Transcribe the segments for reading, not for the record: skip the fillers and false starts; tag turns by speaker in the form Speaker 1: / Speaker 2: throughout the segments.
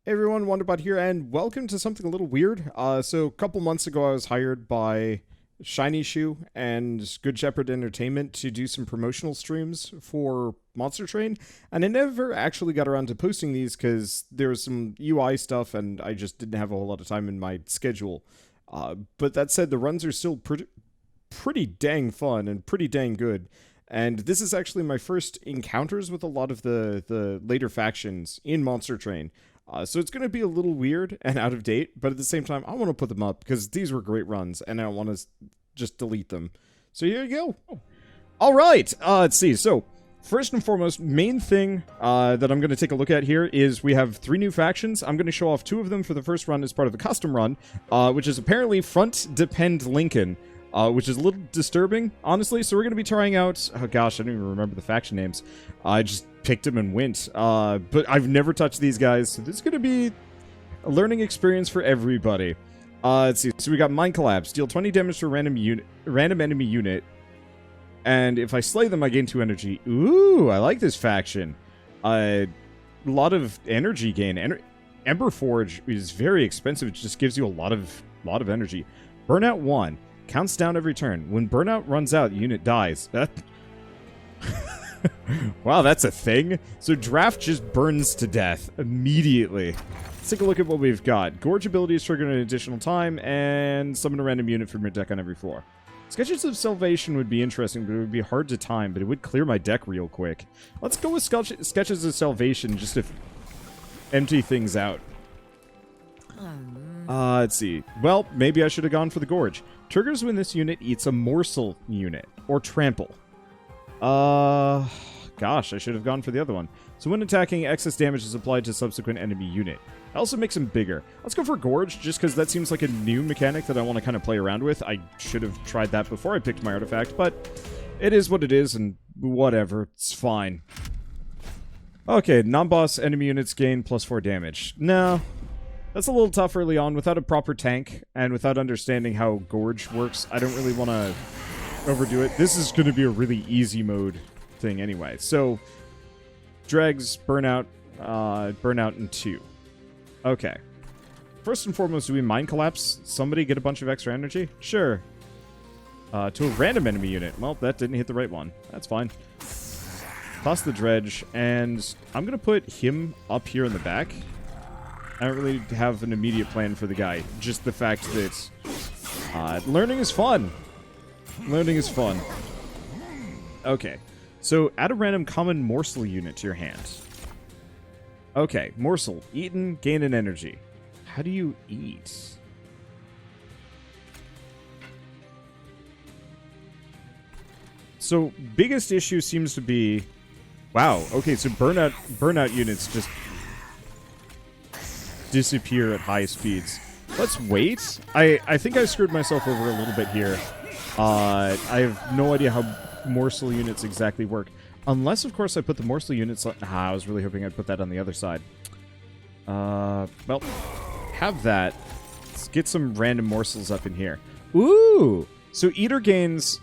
Speaker 1: Hey everyone, Wonderbot here, and welcome to something a little weird. So a couple months ago, I was hired by Shiny Shoe and Good Shepherd Entertainment to do some promotional streams for Monster Train, and I never actually got around to posting these because there was some UI stuff, and I just didn't have a whole lot of time in my schedule. But that said, the runs are still pretty dang fun and pretty dang good. And this is actually my first encounters with a lot of the later factions in Monster Train. So it's going to be a little weird and out of date, but at the same time, I want to put them up because these were great runs, and I don't want to just delete them. So here you go. All right, let's see. So first and foremost, main thing that I'm going to take a look at here is we have 3 new factions. I'm going to show off 2 of them for the first run as part of the custom run, which is apparently Front Depend Lincoln. Which is a little disturbing, honestly. So we're going to be trying out... Oh gosh, I don't even remember the faction names. I just picked them and went. But I've never touched these guys, so this is going to be a learning experience for everybody. Let's see. So we got Mind Collapse. Deal 20 damage to a random enemy unit. And if I slay them, I gain 2 energy. Ooh, I like this faction. A lot of energy gain. Ember Forge is very expensive. It just gives you a lot of energy. Burnout 1. Counts down every turn. When burnout runs out, the unit dies. Wow, that's a thing. So draft just burns to death immediately. Let's take a look at what we've got. Gorge abilities trigger an additional time, and summon a random unit from your deck on every floor. Sketches of Salvation would be interesting, but it would be hard to time, but it would clear my deck real quick. Let's go with Sketches of Salvation just to empty things out. Let's see. Well, maybe I should have gone for the Gorge. Triggers when this unit eats a morsel unit, or trample. Gosh, I should have gone for the other one. So when attacking, excess damage is applied to subsequent enemy unit. It also makes him bigger. Let's go for Gorge, just because that seems like a new mechanic that I want to kind of play around with. I should have tried that before I picked my artifact, but it is what it is, and whatever. It's fine. Okay, non-boss enemy units gain +4 damage. No. That's a little tough early on. Without a proper tank, and without understanding how Gorge works, I don't really want to overdo it. This is going to be a really easy mode thing anyway. So, Dregs, Burnout, Burnout, and 2. Okay. First and foremost, do we Mind Collapse? Somebody get a bunch of extra energy? Sure. To a random enemy unit. Well, that didn't hit the right one. That's fine. Toss the Dredge, and I'm going to put him up here in the back. I don't really have an immediate plan for the guy. Just the fact that learning is fun. Learning is fun. Okay. So, add a random common morsel unit to your hand. Okay. Morsel. Eaten, gain an energy. How do you eat? So, biggest issue seems to be... Wow. Okay, so burnout units just... disappear at high speeds. Let's wait. I think I screwed myself over a little bit here. I have no idea how morsel units exactly work. Unless, of course, I put the morsel units... I was really hoping I'd put that on the other side. Well, have that. Let's get some random morsels up in here. Ooh! So Eater gains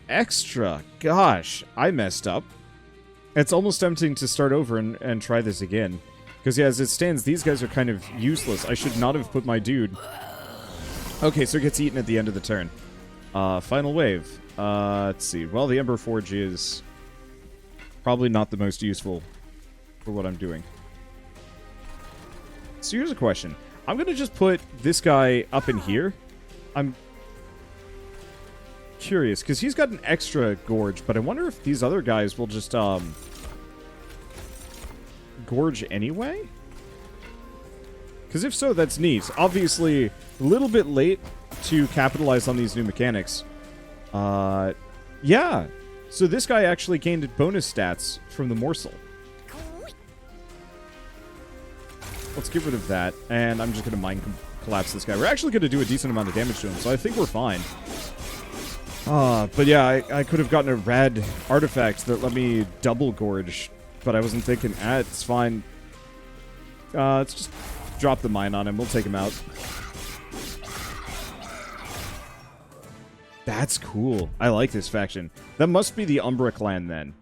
Speaker 1: extra. Gosh, I messed up. It's almost tempting to start over and try this again. Because, yeah, as it stands, these guys are kind of useless. I should not have put my dude. Okay, so it gets eaten at the end of the turn. Final wave. Let's see. Well, the Ember Forge is probably not the most useful for what I'm doing. So here's a question. I'm going to just put this guy up in here. I'm curious, because he's got an extra Gorge, but I wonder if these other guys will just, Gorge anyway? Because if so, that's neat. Obviously, a little bit late to capitalize on these new mechanics. Yeah. So this guy actually gained bonus stats from the morsel. Let's get rid of that, and I'm just going to Mind Collapse this guy. We're actually going to do a decent amount of damage to him, so I think we're fine. But yeah, I could have gotten a rad artifact that let me double Gorge. But I wasn't thinking, it's fine. Let's just drop the mine on him. We'll take him out. That's cool. I like this faction. That must be the Umbra clan, then.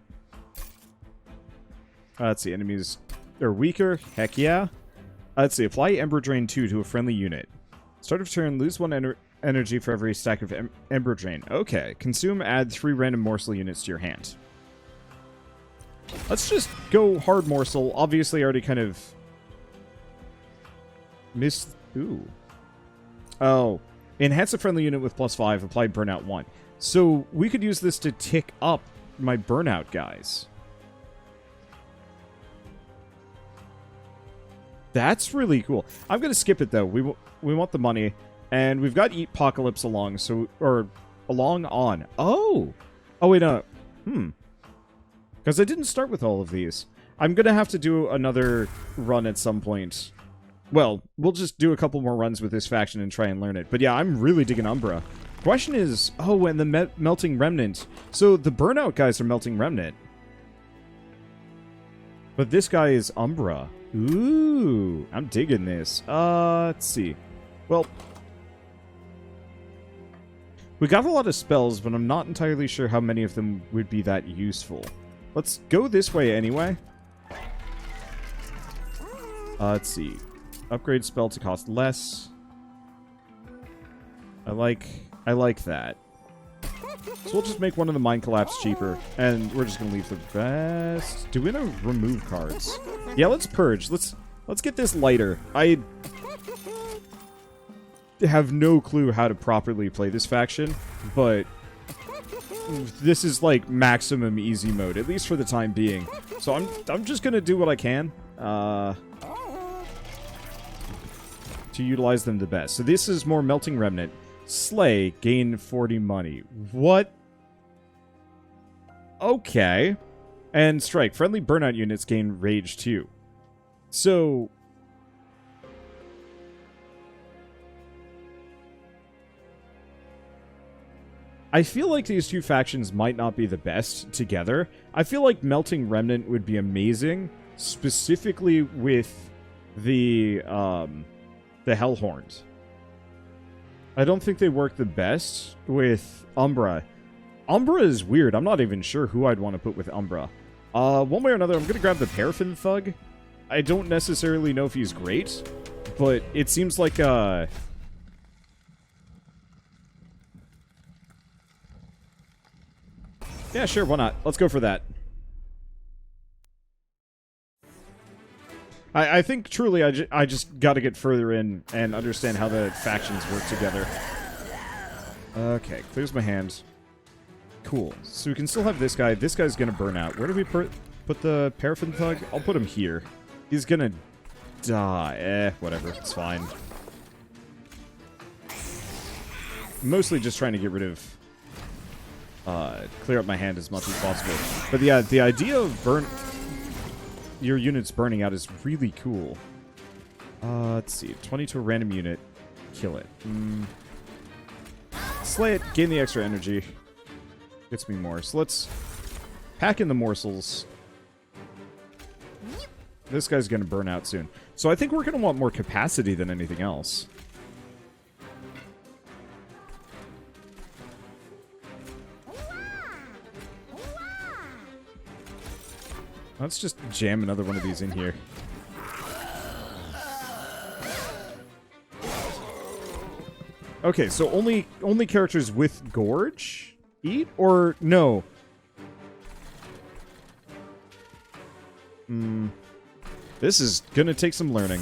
Speaker 1: Let's see. Enemies are weaker. Heck yeah. Let's see. Apply Ember Drain 2 to a friendly unit. Start of turn, lose 1 energy for every stack of Ember Drain. Okay. Consume, add 3 random morsel units to your hand. Let's just go hard morsel. Obviously, I already kind of missed... Ooh. Oh. Enhance a friendly unit with +5. Apply burnout 1. So we could use this to tick up my burnout guys. That's really cool. I'm going to skip it, though. We want the money. And we've got Eat Apocalypse along, so... Or, along on. Oh! Oh, wait, no. Because I didn't start with all of these. I'm going to have to do another run at some point. Well, we'll just do a couple more runs with this faction and try and learn it. But yeah, I'm really digging Umbra. Question is... Oh, and the Melting Remnant. So, the Burnout guys are Melting Remnant. But this guy is Umbra. Ooh, I'm digging this. Let's see. Well, we got a lot of spells, but I'm not entirely sure how many of them would be that useful. Let's go this way anyway. Let's see. Upgrade spell to cost less. I like that. So we'll just make one of the Mind Collapse cheaper, and we're just gonna leave the best. Do we want to remove cards? Yeah, let's purge. Let's get this lighter. I have no clue how to properly play this faction, but this is like maximum easy mode, at least for the time being. So I'm just gonna do what I can to utilize them the best. So this is more Melting Remnant. Slay, gain 40 money. What? Okay. And strike. Friendly burnout units gain rage 2. So... I feel like these two factions might not be the best together. I feel like Melting Remnant would be amazing, specifically with the Hellhorns. I don't think they work the best with Umbra. Umbra is weird. I'm not even sure who I'd want to put with Umbra. One way or another, I'm going to grab the Paraffin Thug. I don't necessarily know if he's great, but it seems like yeah, sure, why not? Let's go for that. I think, truly, I just got to get further in and understand how the factions work together. Okay, clears my hand. Cool. So we can still have this guy. This guy's going to burn out. Where do we put the Paraffin Thug? I'll put him here. He's going to die. Whatever. It's fine. Mostly just trying to get rid of... clear up my hand as much as possible. But yeah, the idea of your units burning out is really cool. Let's see. 20 to a random unit. Kill it. Slay it. Gain the extra energy. Gets me more. So let's pack in the morsels. This guy's going to burn out soon. So I think we're going to want more capacity than anything else. Let's just jam another one of these in here. Okay, so only characters with Gorge eat? Or no? This is gonna take some learning.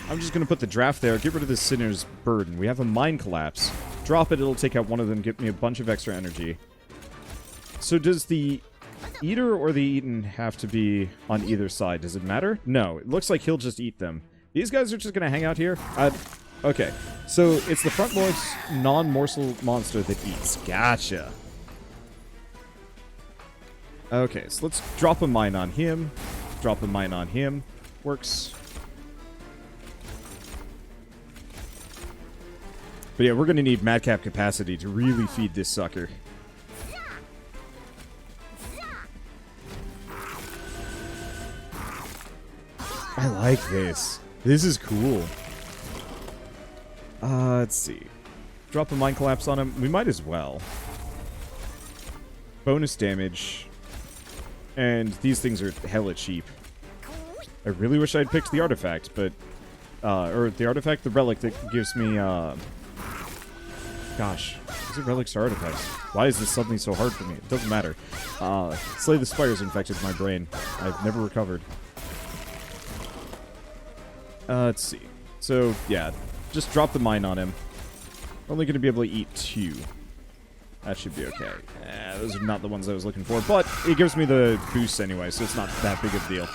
Speaker 1: I'm just gonna put the draft there, get rid of the Sinner's Burden. We have a Mind Collapse. Drop it, it'll take out one of them, get me a bunch of extra energy. So does the Eater or the Eaten have to be on either side? Does it matter? No, it looks like he'll just eat them. These guys are just gonna hang out here? Okay, so it's the frontmost non-morsel monster that eats. Gotcha. Okay, so let's drop a mine on him. Drop a mine on him. Works. But yeah, we're gonna need madcap capacity to really feed this sucker. I like this. This is cool. Let's see. Drop a Mind Collapse on him. We might as well. Bonus damage. And these things are hella cheap. I really wish I'd picked the artifact, but or the artifact, the relic that gives me, gosh, is it relics or artifacts? Why is this suddenly so hard for me? It doesn't matter. Slay the Spires infected my brain. I've never recovered. Let's see. So, yeah, just drop the mine on him. Only going to be able to eat 2. That should be okay. Those are not the ones I was looking for, but it gives me the boost anyway, so it's not that big of a deal.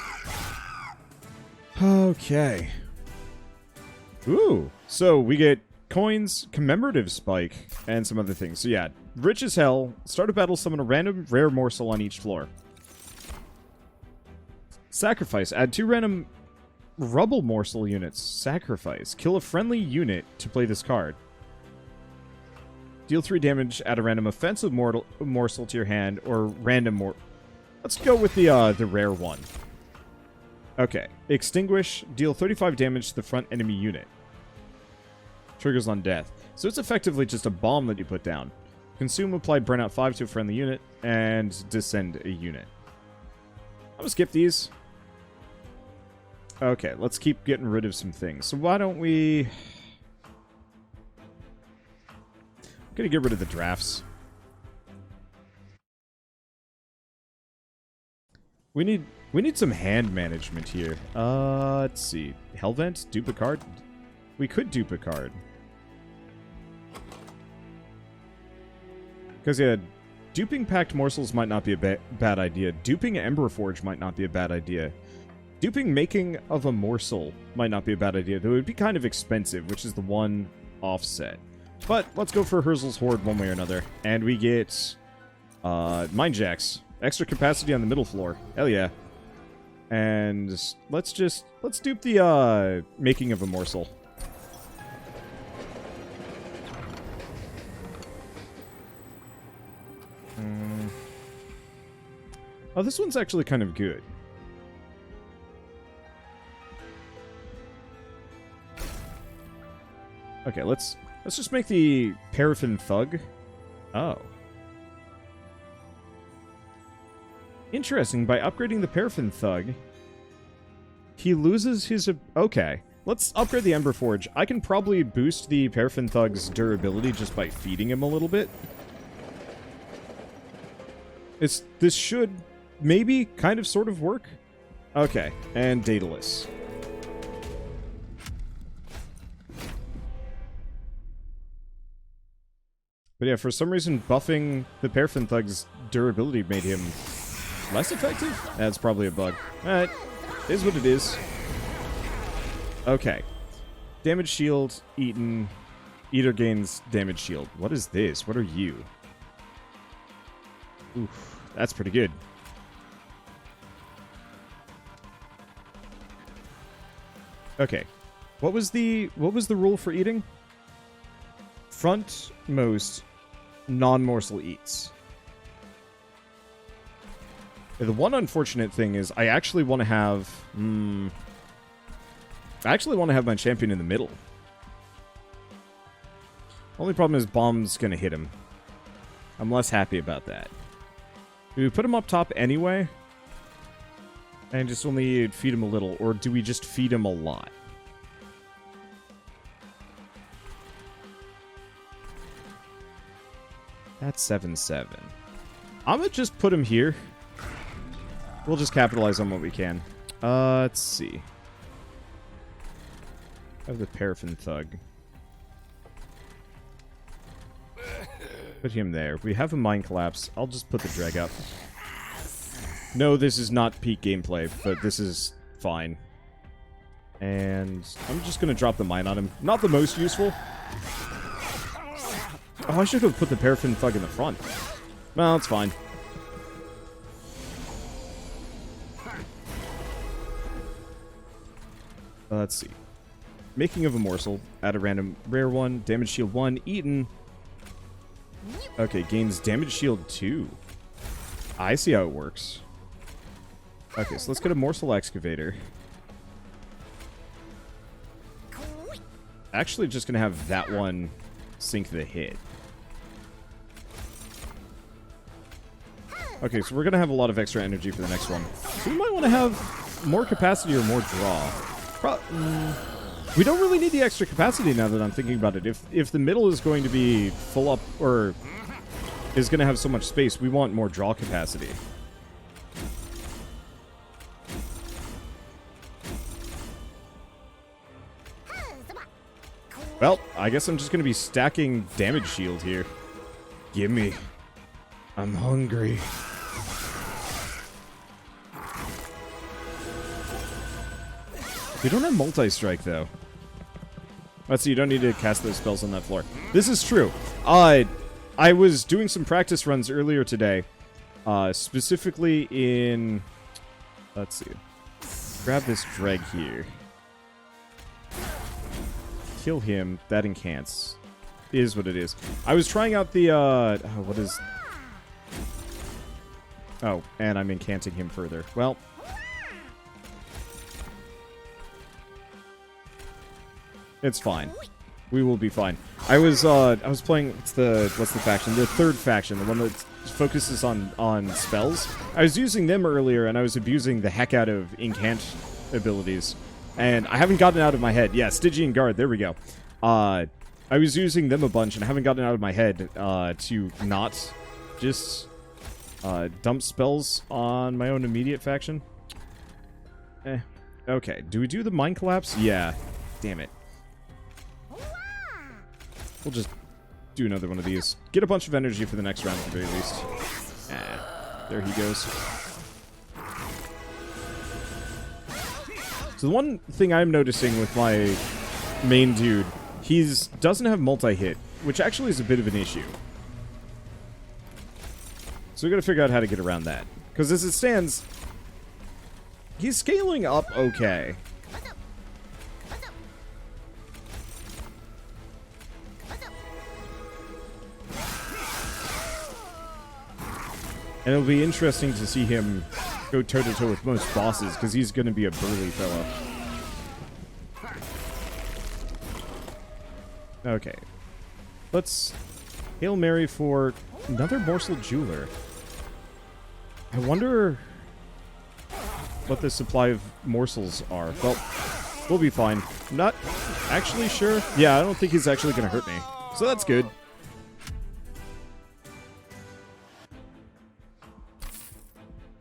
Speaker 1: Okay. Ooh. So we get coins, commemorative spike, and some other things. So yeah, rich as hell. Start a battle, summon a random rare morsel on each floor. Sacrifice. Add 2 random rubble morsel units. Sacrifice. Kill a friendly unit to play this card. Deal 3 damage, add a random offensive morsel to your hand, or random Let's go with the rare one. Okay. Extinguish, deal 35 damage to the front enemy unit. Triggers on death. So it's effectively just a bomb that you put down. Consume, apply burnout 5 to a friendly unit, and descend a unit. I'm gonna skip these. Okay, let's keep getting rid of some things. So why don't we... I'm gonna get rid of the drafts. We need some hand management here. Let's see. Hellvent? Dupe a card? We could dupe a card. Because, yeah, duping Packed Morsels might not be a bad idea. Duping Emberforge might not be a bad idea. Duping Making of a Morsel might not be a bad idea, though it would be kind of expensive, which is the one offset. But let's go for Herzl's Horde one way or another. And we get Mine Jacks. Extra capacity on the middle floor. Hell yeah. And let's dupe the Making of a Morsel. Oh, this one's actually kind of good. Okay, let's just make the Paraffin Thug. Oh. Interesting. By upgrading the Paraffin Thug, he loses his... Okay. Let's upgrade the Emberforge. I can probably boost the Paraffin Thug's durability just by feeding him a little bit. This should maybe kind of sort of work. Okay. And Daedalus. But yeah, for some reason, buffing the Paraffin Thug's durability made him less effective? That's probably a bug. Alright, is what it is. Okay. Damage shield, eaten. Eater gains damage shield. What is this? What are you? Oof, that's pretty good. Okay. What was the rule for eating? Frontmost non-morsel eats. The one unfortunate thing is I actually want to have... I actually want to have my champion in the middle. Only problem is bomb's going to hit him. I'm less happy about that. Do we put him up top anyway? And just only feed him a little? Or do we just feed him a lot? That's 7-7. I'm going to just put him here. We'll just capitalize on what we can. Let's see. I have the Paraffin Thug. Put him there. We have a Mine Collapse. I'll just put the Dreg up. No, this is not peak gameplay, but this is fine. And I'm just going to drop the Mine on him. Not the most useful. Oh, I should have put the Paraffin Thug in the front. Well, it's fine. Let's see. Making of a Morsel. Add a random rare one. Damage shield 1. Eaten. Okay, gains damage shield 2. I see how it works. Okay, so let's get a Morsel Excavator. Actually, just going to have that one sink the hit. Okay, so we're going to have a lot of extra energy for the next one. So we might want to have more capacity or more draw. We don't really need the extra capacity now that I'm thinking about it. If the middle is going to be full up, or is going to have so much space, we want more draw capacity. Well, I guess I'm just going to be stacking damage shield here. Gimme. I'm hungry. We don't have multi-strike, though. Let's see, you don't need to cast those spells on that floor. This is true. I was doing some practice runs earlier today. Specifically in... Let's see. Grab this dreg here. Kill him. That incants. Is what it is. I was trying out the, what is... Oh, and I'm incanting him further. Well... It's fine. We will be fine. I was playing, what's the faction? The third faction, the one that focuses on spells. I was using them earlier, and I was abusing the heck out of incant abilities. And I haven't gotten out of my head. Yeah, Stygian Guard, there we go. I was using them a bunch, and I haven't gotten out of my head to not just dump spells on my own immediate faction. Okay, do we do the Mind Collapse? Yeah. Damn it. We'll just do another one of these. Get a bunch of energy for the next round at the very least. There he goes. So the one thing I'm noticing with my main dude, he doesn't have multi-hit, which actually is a bit of an issue. So we gotta figure out how to get around that. Because as it stands, he's scaling up okay. And it'll be interesting to see him go toe-to-toe with most bosses, because he's going to be a burly fella. Okay. Let's Hail Mary for another morsel jeweler. I wonder what the supply of morsels are. Well, we'll be fine. Not actually sure. Yeah, I don't think he's actually going to hurt me. So that's good.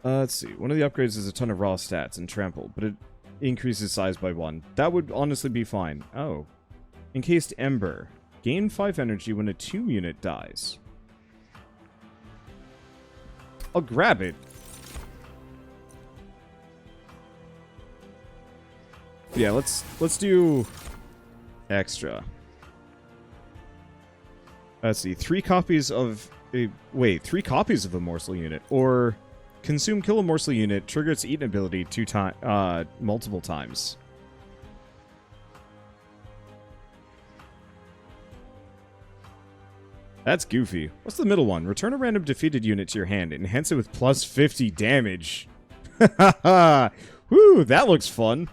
Speaker 1: Let's see. One of the upgrades is a ton of raw stats and trample, but it increases size by 1. That would honestly be fine. Oh. Encased Ember. Gain 5 energy when a tomb unit dies. I'll grab it. Yeah, let's do extra. Let's see. 3 copies of a... Wait, 3 copies of a morsel unit. Or... Consume kill a morsel unit, trigger its eaten ability multiple times. That's goofy. What's the middle one? Return a random defeated unit to your hand. Enhance it with plus 50 damage. Woo, that looks fun.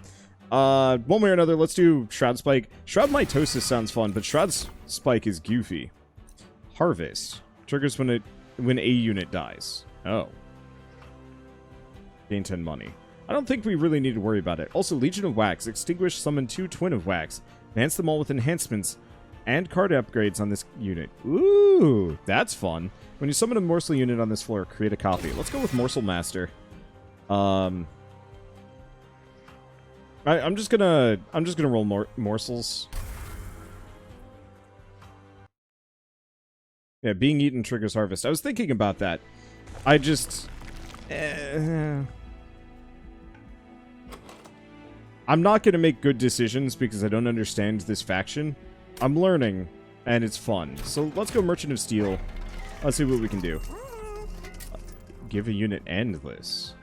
Speaker 1: One way or another, let's do Shroud Spike. Shroud Mitosis sounds fun, but Shroud Spike is goofy. Harvest. Triggers when a unit dies. Oh. Gain 10 money. I don't think we really need to worry about it. Also, Legion of Wax. Extinguish, summon 2 Twin of Wax. Enhance them all with enhancements and card upgrades on this unit. Ooh, that's fun. When you summon a morsel unit on this floor, create a copy. Let's go with Morsel Master. I'm just gonna roll morsels. Yeah, being eaten triggers harvest. I was thinking about that. I just... I'm not going to make good decisions because I don't understand this faction. I'm learning, and it's fun. So let's go Merchant of Steel. Let's see what we can do. Give a unit Endless.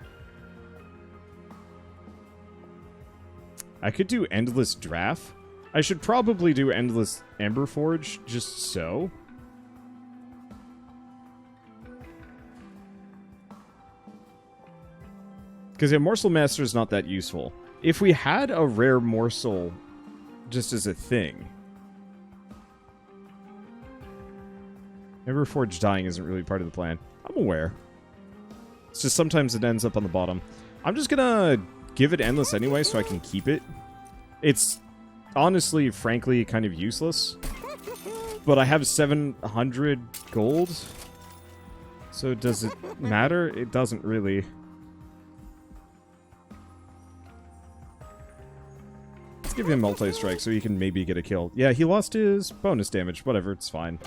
Speaker 1: I could do Endless Draft. I should probably do Endless Emberforge, just so. Because yeah, Morsel Master is not that useful. If we had a rare morsel just as a thing... Emberforge dying isn't really part of the plan. I'm aware. It's just sometimes it ends up on the bottom. I'm just gonna give it Endless anyway so I can keep it. It's honestly, frankly, kind of useless. But I have 700 gold. So does it matter? It doesn't really. Let's give him multi-strike so he can maybe get a kill. Yeah, he lost his bonus damage. Whatever, it's fine.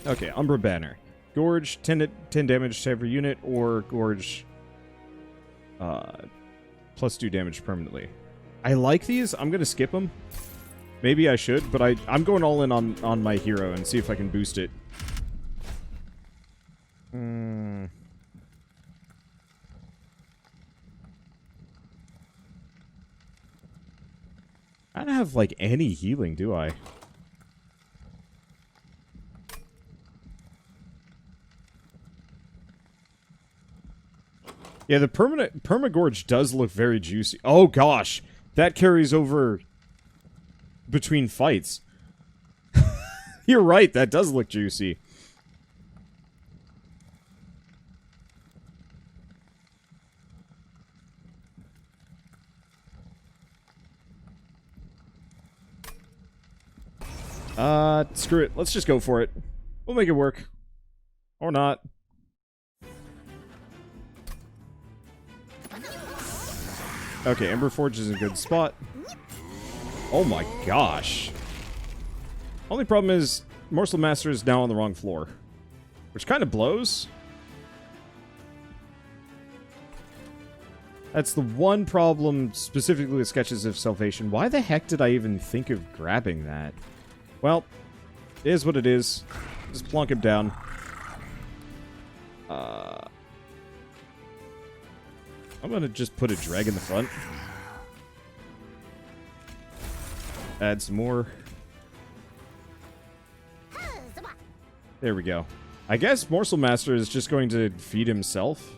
Speaker 1: Okay, Umbra Banner. Gorge, 10 damage to every unit, or Gorge plus 2 damage permanently. I like these. I'm going to skip them. Maybe I should, but I'm going all in on my hero and see if I can boost it. I don't have, like, any healing, do I? Yeah, the Permagorge does look very juicy. Oh, gosh. That carries over between fights. You're right, that does look juicy. Screw it. Let's just go for it. We'll make it work. Or not. Okay, Emberforge is a good spot. Oh my gosh. Only problem is, Morsel Master is now on the wrong floor. Which kind of blows. That's the one problem specifically with Sketches of Salvation. Why the heck did I even think of grabbing that? Well, it is what it is. Just plonk him down. I'm gonna just put a drag in the front. Add some more. There we go. I guess Morsel Master is just going to feed himself.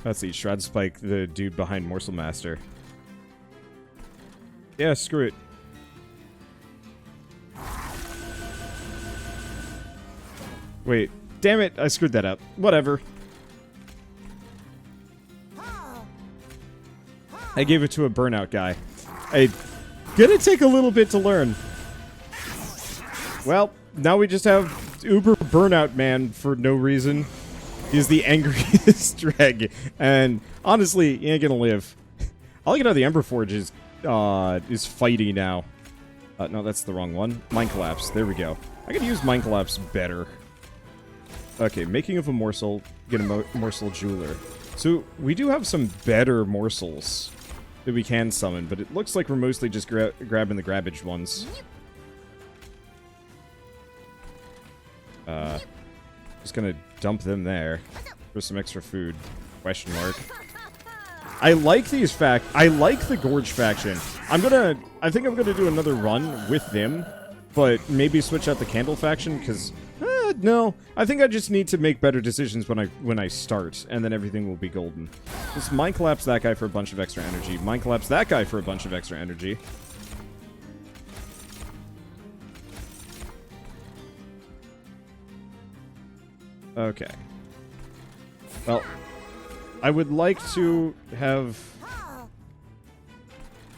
Speaker 1: Let's see, Shroud Spike, the dude behind Morsel Master. Yeah, screw it. Wait, damn it, I screwed that up. Whatever. I gave it to a burnout guy. Gonna take a little bit to learn. Well, now we just have Uber Burnout Man for no reason. He's the angriest dreg. And honestly, he ain't gonna live. I like it how the Emberforge is fighty now. No, that's the wrong one. Mind Collapse. There we go. I could use Mind Collapse better. Okay, making of a morsel. Get a morsel jeweler. So, we do have some better morsels that we can summon, but it looks like we're mostly just grabbing the grabbage ones. Just gonna dump them there for some extra food. Question mark. I like these I like the Gorge faction. I think I'm gonna do another run with them, but maybe switch out the Candle faction, because no, I think I just need to make better decisions when I start, and then everything will be golden. Just Mind Collapse that guy for a bunch of extra energy. Mind Collapse that guy for a bunch of extra energy. Okay. Well, I would like to have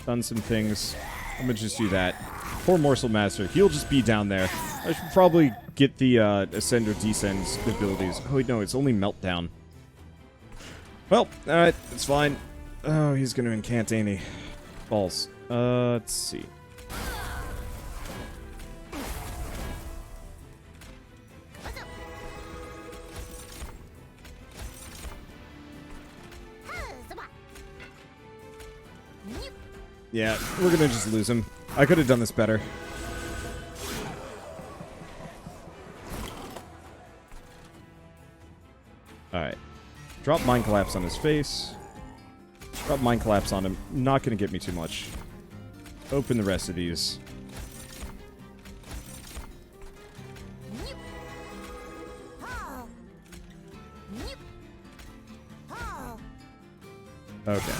Speaker 1: done some things. I'm gonna just do that. Poor Morsel Master. He'll just be down there. I should probably get the Ascend or Descend abilities. Oh, wait, no, it's only Meltdown. Well, alright, it's fine. Oh, he's gonna incant, ain't he? Balls. Let's see. Yeah, we're gonna just lose him. I could have done this better. Alright. Drop Mind Collapse on his face. Drop Mind Collapse on him. Not gonna get me too much. Open the rest of these. Okay.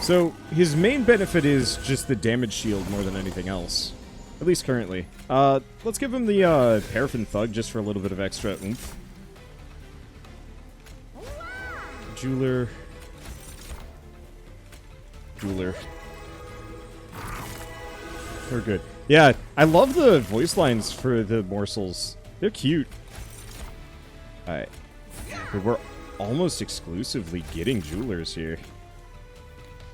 Speaker 1: So, his main benefit is just the damage shield more than anything else. At least currently. Let's give him the Paraffin Thug just for a little bit of extra oomph. Jeweler. Jeweler. They're good. Yeah, I love the voice lines for the morsels. They're cute. Alright. We're almost exclusively getting jewelers here.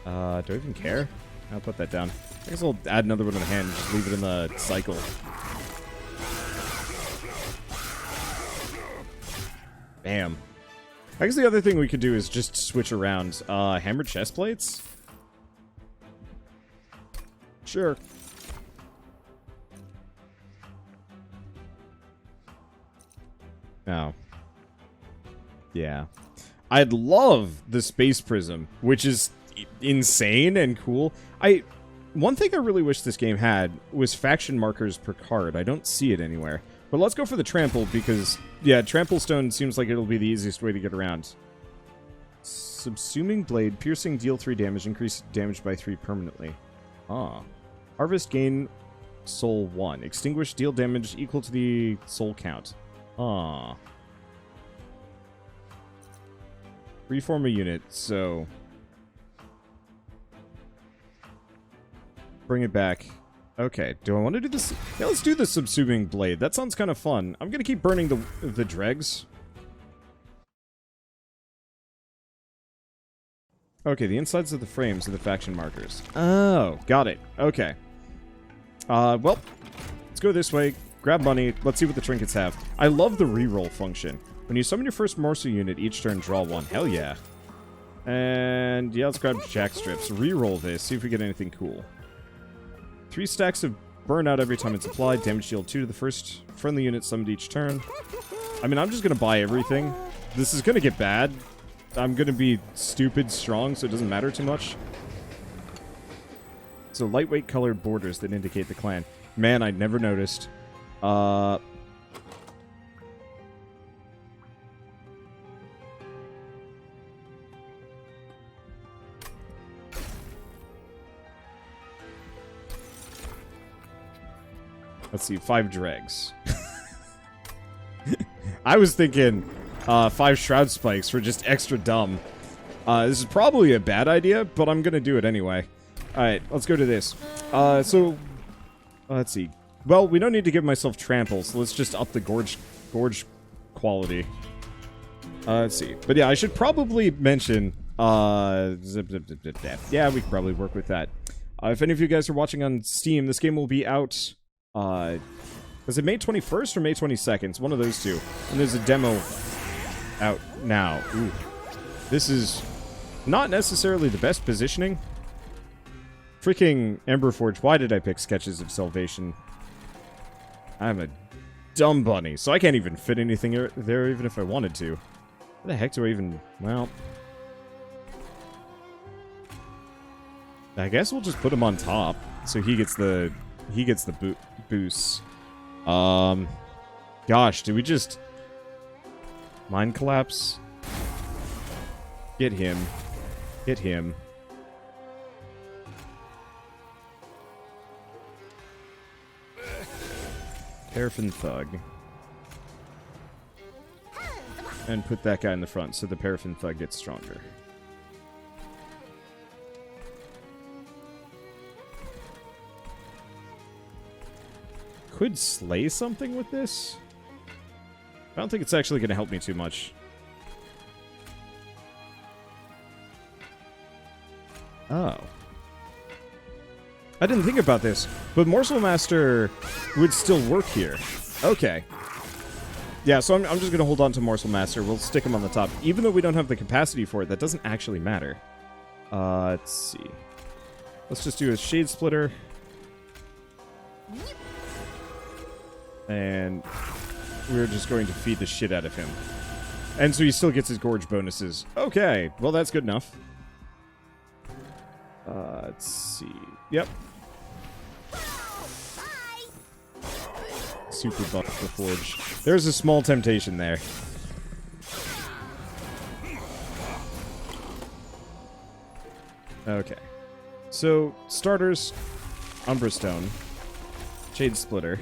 Speaker 1: Do I even care? I'll put that down. I guess I'll add another one in the hand and just leave it in the cycle. Bam. I guess the other thing we could do is just switch around. Hammered chest plates? Sure. Oh. Yeah. I'd love the space prism, which is insane and cool. One thing I really wish this game had was faction markers per card. I don't see it anywhere. But let's go for the trample because, yeah, trample stone seems like it'll be the easiest way to get around. Subsuming blade, piercing, deal 3 damage, increase damage by 3 permanently. Ah. Harvest, gain soul 1. Extinguish, deal damage equal to the soul count. Ah. Reform a unit, so... Bring it back. Okay, do I want to do this? Yeah, let's do the subsuming blade. That sounds kind of fun. I'm gonna keep burning the dregs. Okay, the insides of the frames are the faction markers. Oh, got it. Okay. Well, let's go this way. Grab money. Let's see what the trinkets have. I love the reroll function. When you summon your first morsel unit, each turn draw 1. Hell yeah. And yeah, let's grab jack strips. Reroll this. See if we get anything cool. 3 stacks of burnout every time it's applied. Damage deal 2 to the first friendly unit summoned each turn. I mean, I'm just going to buy everything. This is going to get bad. I'm going to be stupid strong, so it doesn't matter too much. So lightweight colored borders that indicate the clan. Man, I never noticed. Let's see, 5 dregs. I was thinking 5 shroud spikes for just extra dumb. This is probably a bad idea, but I'm gonna do it anyway. Alright, let's go to this. Let's see. Well, we don't need to give myself trample, so let's just up the gorge quality. Let's see. But yeah, I should probably mention, yeah, we could probably work with that. If any of you guys are watching on Steam, this game will be out... was it May 21st or May 22nd? It's one of those two. And there's a demo out now. Ooh. This is not necessarily the best positioning. Freaking Emberforge, why did I pick Sketches of Salvation? I'm a dumb bunny, so I can't even fit anything there even if I wanted to. What the heck do I even... Well... I guess we'll just put him on top, so he gets the boosts. Gosh, do we just... Mind collapse? Get him. Hit him. Paraffin Thug. And put that guy in the front so the Paraffin Thug gets stronger. Could slay something with this? I don't think it's actually going to help me too much. Oh. I didn't think about this, but Morsel Master would still work here. Okay. Yeah, so I'm just going to hold on to Morsel Master. We'll stick him on the top. Even though we don't have the capacity for it, that doesn't actually matter. Let's see. Let's just do a Shade Splitter. And we're just going to feed the shit out of him. And so he still gets his gorge bonuses. Okay, well that's good enough. Let's see. Yep. Super buff the Forge. There's a small temptation there. Okay. So, starters, Umbra Stone, Shade Splitter.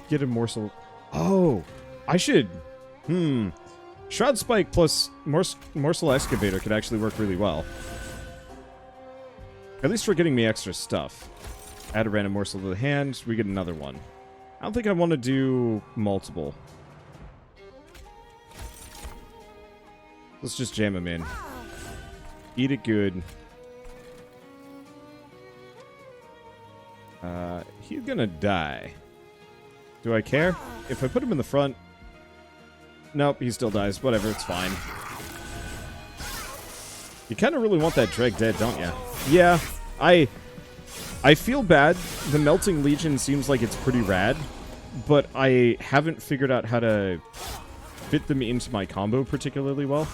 Speaker 1: Get a morsel. Oh, I should Shroud Spike plus Morsel Excavator could actually work really well. At least for getting me extra stuff. Add a random morsel to the hand, we get another one. I don't think I want to do multiple. Let's just jam him in. Eat it good. He's gonna die. Do I care? If I put him in the front... Nope, he still dies. Whatever, it's fine. You kind of really want that Dreg dead, don't you? Yeah, I feel bad. The Melting Legion seems like it's pretty rad, but I haven't figured out how to fit them into my combo particularly well.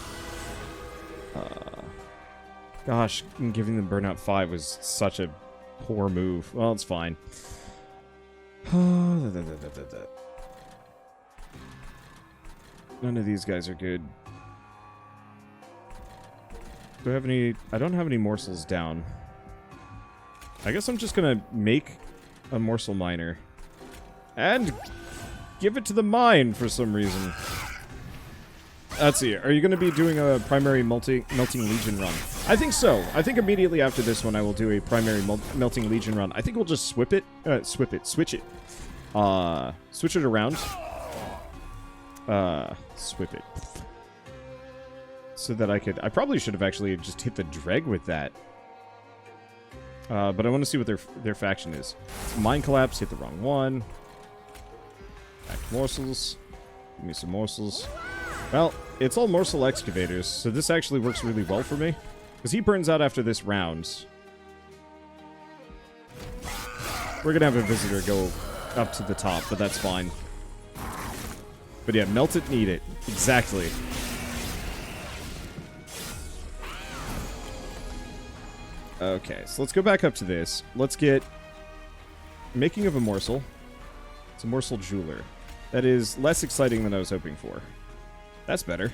Speaker 1: Gosh, giving them Burnout 5 was such a poor move. Well, it's fine. None of these guys are good. Do I have any... I don't have any morsels down. I guess I'm just gonna make a morsel miner. And give it to the mine for some reason. Let's see. Are you going to be doing a primary Melting Legion run? I think so. I think immediately after this one I will do a primary Melting Legion run. I think we'll just switch it. Switch it around. Swip it. So that I could... I probably should have actually just hit the Dreg with that. But I want to see what their faction is. Mine Collapse, hit the wrong one. Back to morsels. Give me some morsels. Well, it's all morsel excavators, so this actually works really well for me. Because he burns out after this round. We're going to have a visitor go up to the top, but that's fine. But yeah, melt it and eat it. Exactly. Okay, so let's go back up to this. Let's get making of a morsel. It's a morsel jeweler. That is less exciting than I was hoping for. That's better.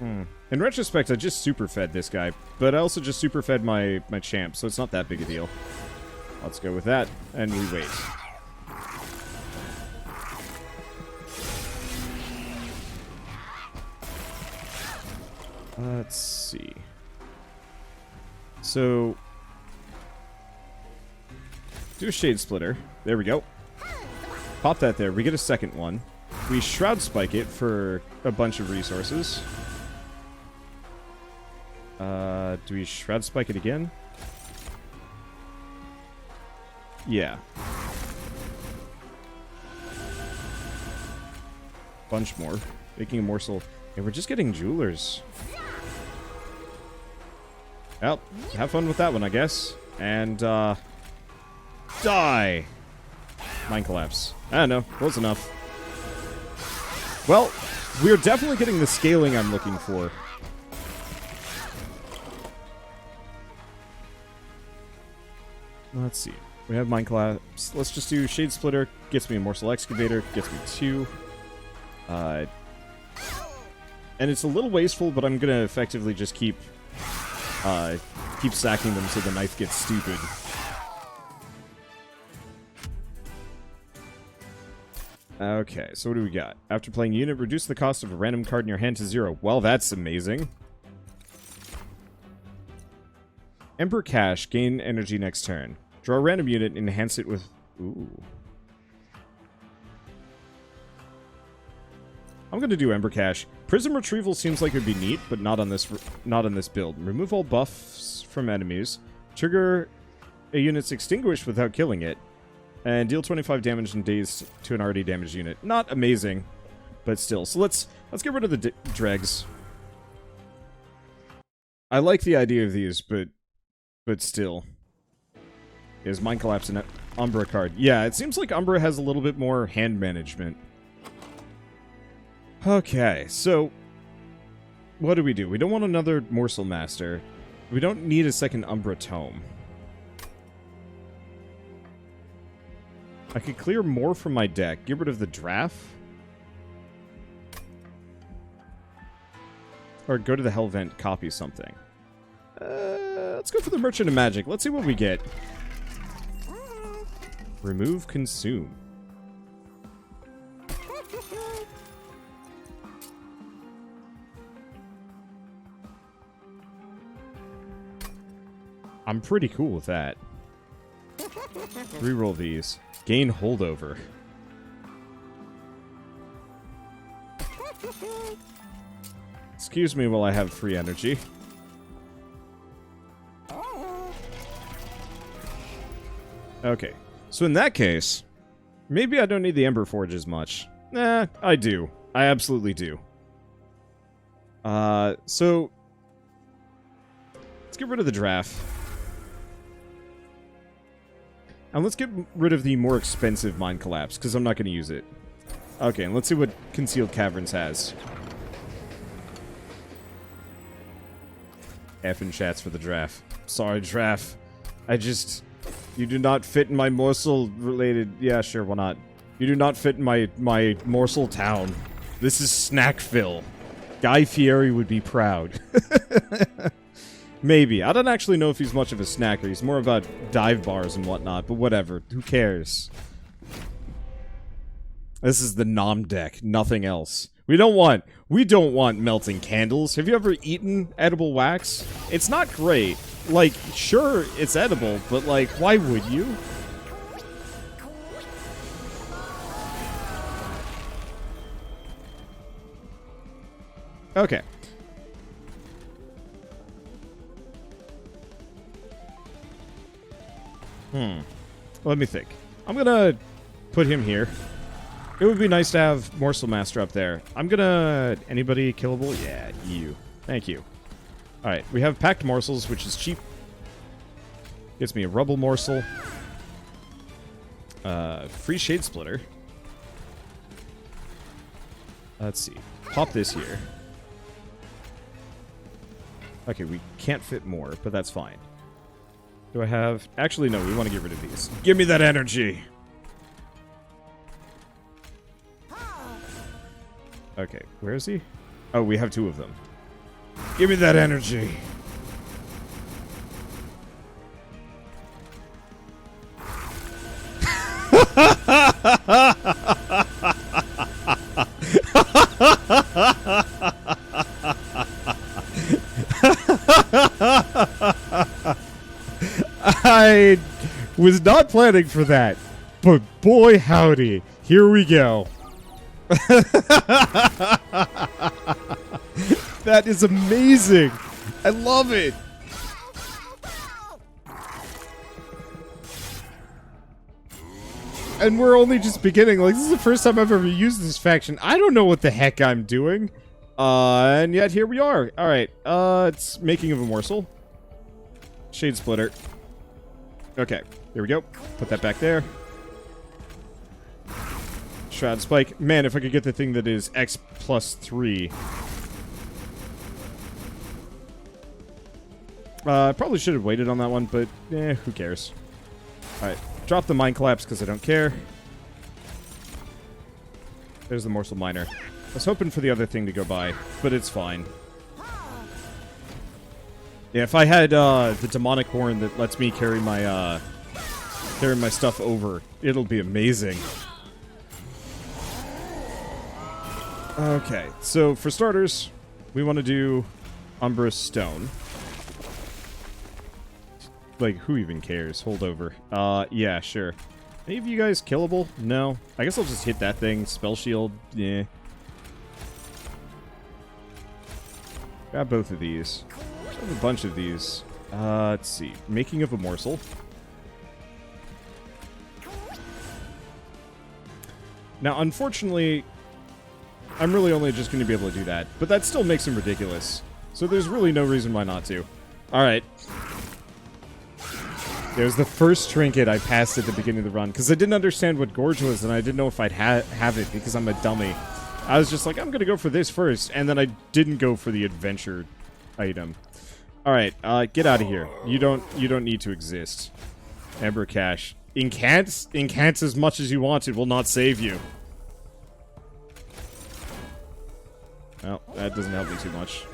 Speaker 1: In retrospect, I just super fed this guy, but I also just super fed my champ, so it's not that big a deal. Let's go with that, and we wait. Let's see. So, do a Shade Splitter. There we go. Pop that there. We get a second one. We Shroud Spike it for a bunch of resources. Do we Shroud Spike it again? Yeah. Bunch more. Making a morsel. And we're just getting jewelers. Well, have fun with that one, I guess. And, die! Mine Collapse. I don't know. Close enough. Well, we're definitely getting the scaling I'm looking for. Let's see. We have Mine Collapse. Let's just do Shade Splitter. Gets me a Morsel Excavator. Gets me 2. And it's a little wasteful, but I'm gonna effectively just keep sacking them so the knife gets stupid. Okay, so what do we got? After playing unit, reduce the cost of a random card in your hand to 0. Well, that's amazing. Emperor Cash, gain energy next turn. Draw a random unit and enhance it with... Ooh. I'm gonna do Ember Cash. Prism Retrieval seems like it would be neat, but not on this build. Remove all buffs from enemies. Trigger a unit's Extinguish without killing it. And deal 25 damage in daze to an already damaged unit. Not amazing, but still. So let's get rid of the dregs. I like the idea of these, but still. Is Mine Collapse an Umbra card? Yeah, it seems like Umbra has a little bit more hand management. Okay, so what do? We don't want another Morsel Master. We don't need a second Umbra Tome. I could clear more from my deck. Get rid of the draft. Or go to the Hell Vent, copy something. Let's go for the Merchant of Magic. Let's see what we get. Remove consume. I'm pretty cool with that. Reroll these. Gain holdover. Excuse me while I have free energy. Okay. So in that case, maybe I don't need the Ember Forge as much. Nah, I do. I absolutely do. So let's get rid of the draft. And let's get rid of the more expensive Mind Collapse, because I'm not going to use it. Okay, and let's see what Concealed Caverns has. F in chats for the draft. Sorry, draft. You do not fit in my morsel-related... Yeah, sure, why not? You do not fit in my morsel town. This is Snackville. Guy Fieri would be proud. Maybe. I don't actually know if he's much of a snacker. He's more about dive bars and whatnot, but whatever. Who cares? This is the nom deck, nothing else. We don't want melting candles. Have you ever eaten edible wax? It's not great. Like, sure, it's edible, but like, why would you? Okay. Let me think. I'm gonna put him here. It would be nice to have Morsel Master up there. I'm gonna... Anybody killable? Yeah, you. Thank you. Alright, we have Packed Morsels, which is cheap. Gets me a Rubble Morsel. Free Shade Splitter. Let's see. Pop this here. Okay, we can't fit more, but that's fine. Do I have... Actually, no, we want to get rid of these. Give me that energy! Okay, where is he? Oh, we have two of them. Give me that energy! I was not planning for that, but boy howdy, here we go. That is amazing. I love it. And we're only just beginning. Like, this is the first time I've ever used this faction. I don't know what the heck I'm doing. And yet here we are. Alright, it's Making of a Morsel. Shade Splitter. Okay, here we go. Put that back there. Shroud Spike. Man, if I could get the thing that is X plus 3. Probably should have waited on that one, but who cares? Alright, drop the Mind Collapse because I don't care. There's the Morsel Miner. I was hoping for the other thing to go by, but it's fine. Yeah, if I had the Demonic Horn that lets me carry my stuff over, it'll be amazing. Okay, so for starters, we want to do Umbrous Stone. Like, who even cares? Hold over. Yeah, sure. Any of you guys killable? No. I guess I'll just hit that thing. Spell Shield, yeah. Grab both of these. I have a bunch of these. Let's see. Making of a Morsel. Now, unfortunately, I'm really only just going to be able to do that. But that still makes him ridiculous. So there's really no reason why not to. Alright. It was the first trinket I passed at the beginning of the run. Because I didn't understand what Gorge was, and I didn't know if I'd have it because I'm a dummy. I was just like, I'm going to go for this first. And then I didn't go for the adventure item. Alright, get out of here. You don't need to exist. Ember Cache. Incants as much as you want. It will not save you. Well, that doesn't help me too much.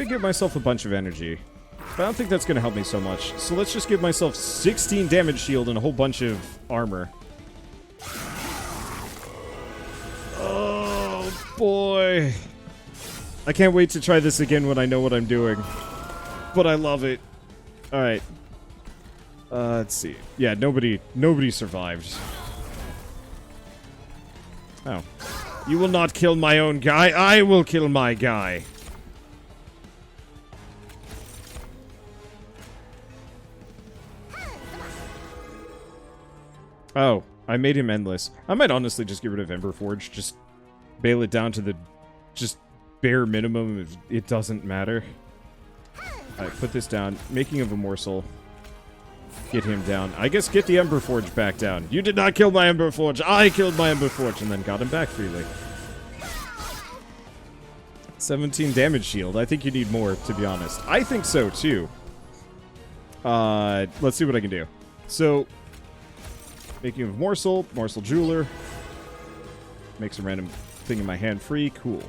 Speaker 1: could give myself a bunch of energy, but I don't think that's going to help me so much. So let's just give myself 16 damage shield and a whole bunch of armor. Oh, boy. I can't wait to try this again when I know what I'm doing. But I love it. Alright. Let's see. Yeah, nobody survived. Oh. You will not kill my own guy. I will kill my guy. Oh, I made him endless. I might honestly just get rid of Emberforge. Just bail it down to the just bare minimum. It doesn't matter. Alright, put this down. Making of a morsel. Get him down. I guess get the Emberforge back down. You did not kill my Emberforge. I killed my Emberforge and then got him back freely. 17 damage shield. I think you need more, to be honest. I think so, too. Let's see what I can do. So, making of morsel. Morsel jeweler. Make some random thing in my hand free. Cool.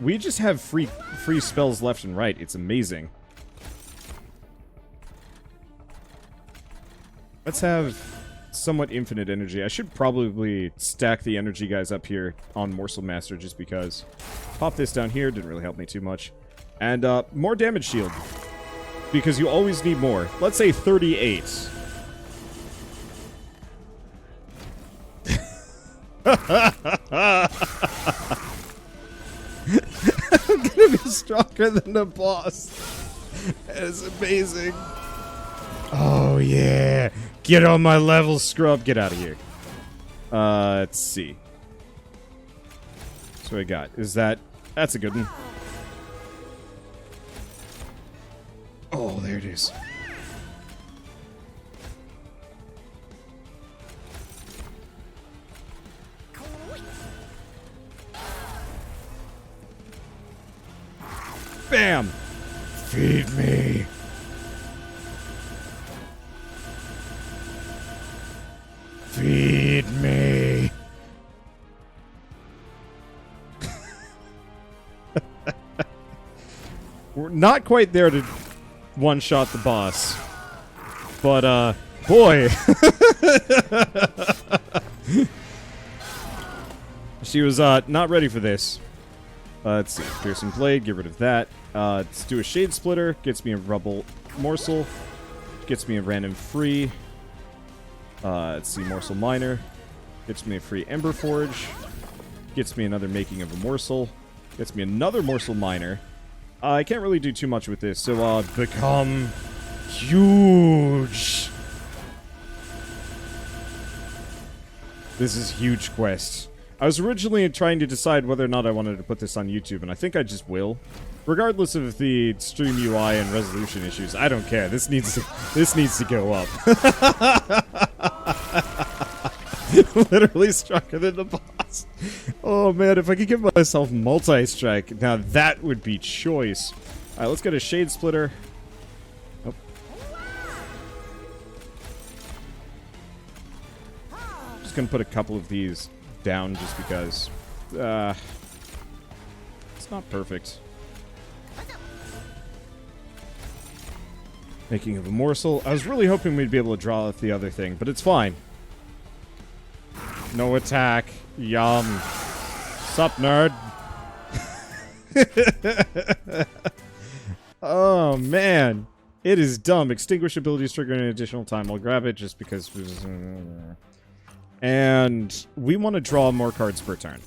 Speaker 1: We just have free spells left and right. It's amazing. Let's have somewhat infinite energy. I should probably stack the energy guys up here on Morsel Master just because. Pop this down here. Didn't really help me too much. And more damage shield. Because you always need more. Let's say 38. I'm gonna be stronger than the boss. It's amazing. Oh, yeah. Get on my level, scrub. Get out of here. Let's see. That's what I got. Is that... That's a good one. Oh, there it is. Bam! Feed me. Feed me. We're not quite there to one-shot the boss. But, boy. She was, not ready for this. Let's see. Piercing Blade, get rid of that. Let's do a Shade Splitter. Gets me a Rubble Morsel. Gets me a random free. Let's see. Morsel Miner. Gets me a free Ember Forge. Gets me another Making of a Morsel. Gets me another Morsel Miner. I can't really do too much with this, so, become huge. This is huge quest. I was originally trying to decide whether or not I wanted to put this on YouTube, and I think I just will. Regardless of the stream UI and resolution issues, I don't care. This needs to go up. Literally stronger than the boss. Oh man, if I could give myself multi-strike, now that would be choice. Alright, let's get a Shade Splitter. Oh. Just gonna put a couple of these down just because it's not perfect. Making of a morsel. I was really hoping we'd be able to draw out the other thing, but it's fine. No attack. Yum. Sup, nerd? Oh, man. It is dumb. Extinguish abilities trigger an additional time. I'll grab it just because... And we want to draw more cards per turn.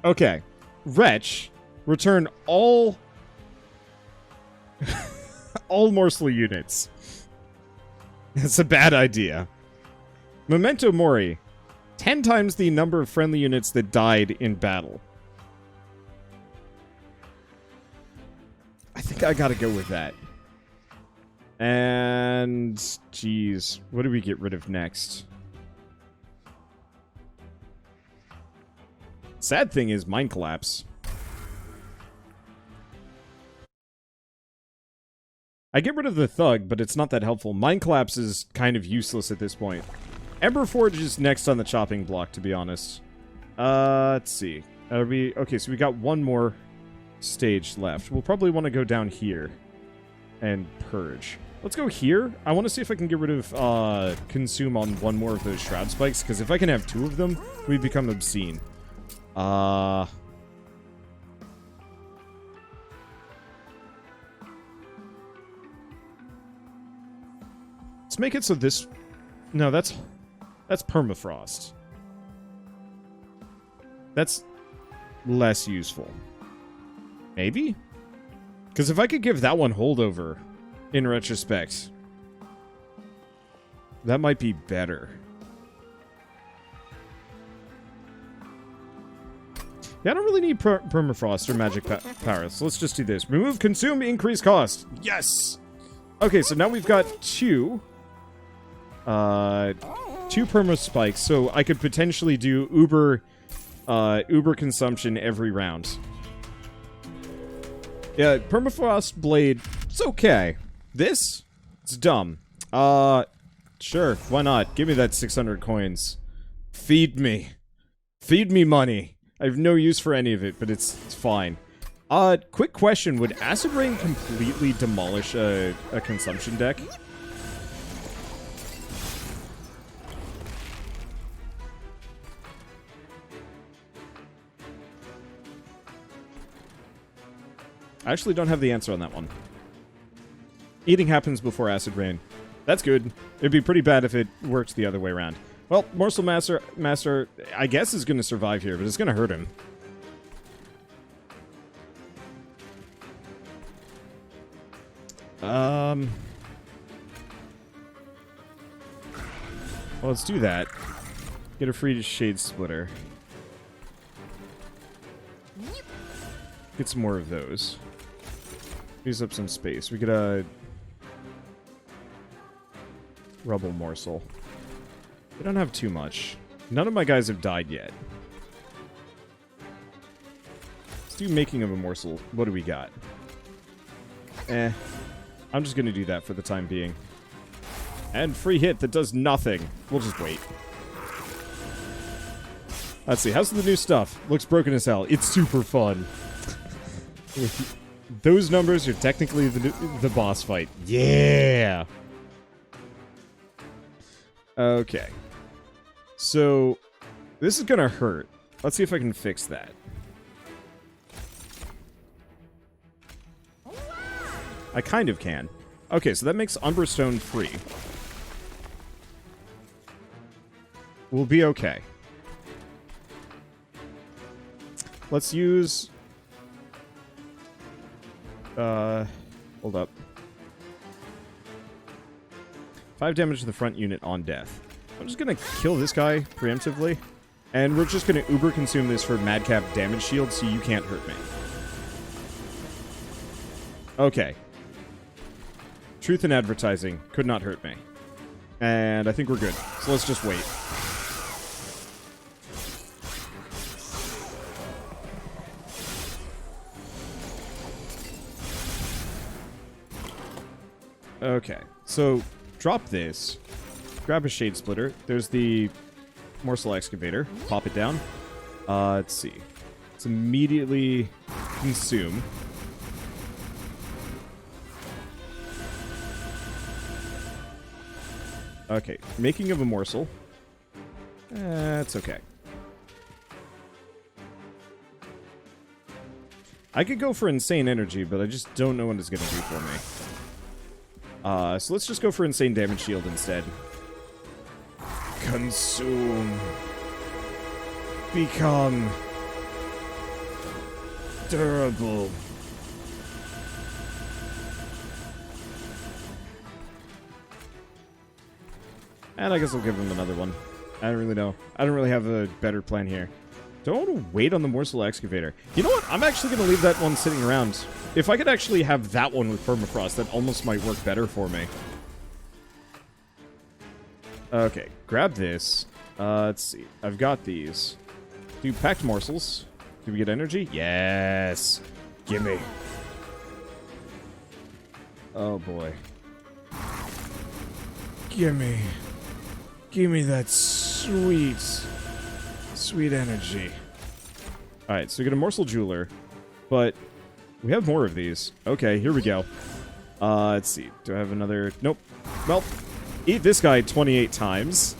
Speaker 1: Okay. Wretch, return all... all morsel units. It's a bad idea. Memento Mori. 10 times the number of friendly units that died in battle. I think I gotta go with that. And... Jeez. What do we get rid of next? Sad thing is mine collapse. I get rid of the thug, but it's not that helpful. Mine collapse is kind of useless at this point. Ember Forge is next on the chopping block, to be honest. Let's see. Okay, so we got one more stage left. We'll probably want to go down here and purge. Let's go here. I want to see if I can get rid of consume on one more of those shroud spikes, because if I can have two of them, we become obscene. Let's make it so this... No, that's permafrost. That's less useful. Maybe? Because if I could give that one holdover, in retrospect, that might be better. Yeah, I don't really need permafrost or magic power, so let's just do this. Remove, consume, increase cost. Yes! Okay, so now we've got two perma spikes, so I could potentially do uber consumption every round. Yeah, permafrost blade, it's okay. This, it's dumb. Sure, why not? Give me that 600 coins. Feed me. Feed me money. I have no use for any of it, but it's fine. Quick question, would Acid Rain completely demolish a consumption deck? I actually don't have the answer on that one. Eating happens before Acid Rain. That's good. It'd be pretty bad if it worked the other way around. Well, Morsel Master, I guess, is going to survive here, but it's going to hurt him. Well, let's do that. Get a free Shade Splitter. Get some more of those. Use up some space. We get a Rubble Morsel. We don't have too much. None of my guys have died yet. Let's do Making of a Morsel. What do we got? I'm just gonna do that for the time being. And free hit that does nothing. We'll just wait. Let's see. How's the new stuff? Looks broken as hell. It's super fun. With those numbers, you're technically the boss fight. Yeah! Okay. So, this is gonna hurt. Let's see if I can fix that. I kind of can. Okay, so that makes Umberstone free. We'll be okay. Let's use... hold up. 5 damage to the front unit on death. I'm just gonna kill this guy preemptively. And we're just gonna uber consume this for madcap damage shield so you can't hurt me. Okay. Truth in advertising could not hurt me. And I think we're good. So let's just wait. Okay, so drop this, grab a Shade Splitter, there's the Morsel Excavator, pop it down, let's see, let's immediately consume. Okay, Making of a Morsel, that's okay. I could go for Insane Energy, but I just don't know what it's going to do for me. So let's just go for Insane Damage Shield instead. Consume. Become durable. And I guess I'll give him another one. I don't really know. I don't really have a better plan here. Do I want to wait on the Morsel Excavator? You know what? I'm actually going to leave that one sitting around. If I could actually have that one with Permafrost, that almost might work better for me. Okay, grab this. Let's see. I've got these. Do packed morsels. Do we get energy? Yes. Gimme. Oh boy. Gimme. Gimme that sweet, sweet energy. Alright, so we get a morsel jeweler, but we have more of these. Okay, here we go. Let's see. Do I have another? Nope. Well, eat this guy 28 times.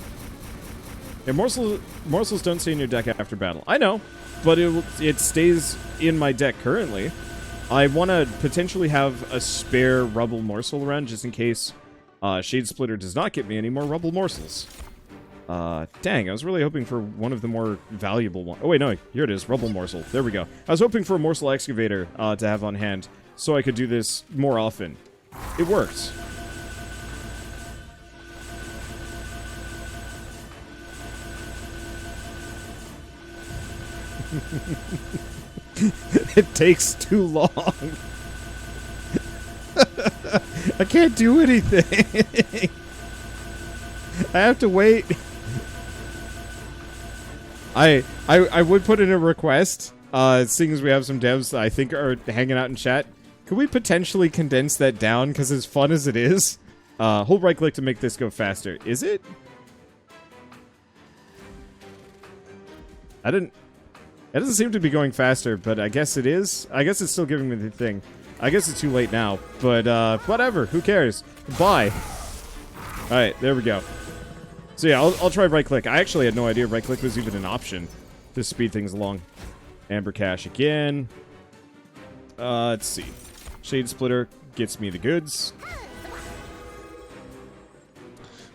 Speaker 1: Yeah, morsels don't stay in your deck after battle. I know, but it stays in my deck currently. I want to potentially have a spare rubble morsel around just in case Shade Splitter does not get me any more rubble morsels. Dang, I was really hoping for one of the more valuable ones. Oh wait, no, here it is, rubble morsel. There we go. I was hoping for a morsel excavator to have on hand so I could do this more often. It worked. It takes too long. I can't do anything. I have to wait. I would put in a request, seeing as we have some devs that I think are hanging out in chat. Could we potentially condense that down? Because as fun as it is, hold right click to make this go faster. Is it? It doesn't seem to be going faster, but I guess it is. I guess it's still giving me the thing. I guess it's too late now, but whatever. Who cares? Bye. All right, there we go. So yeah, I'll try right click. I actually had no idea right click was even an option to speed things along. Amber Cash again. Let's see. Shade Splitter gets me the goods.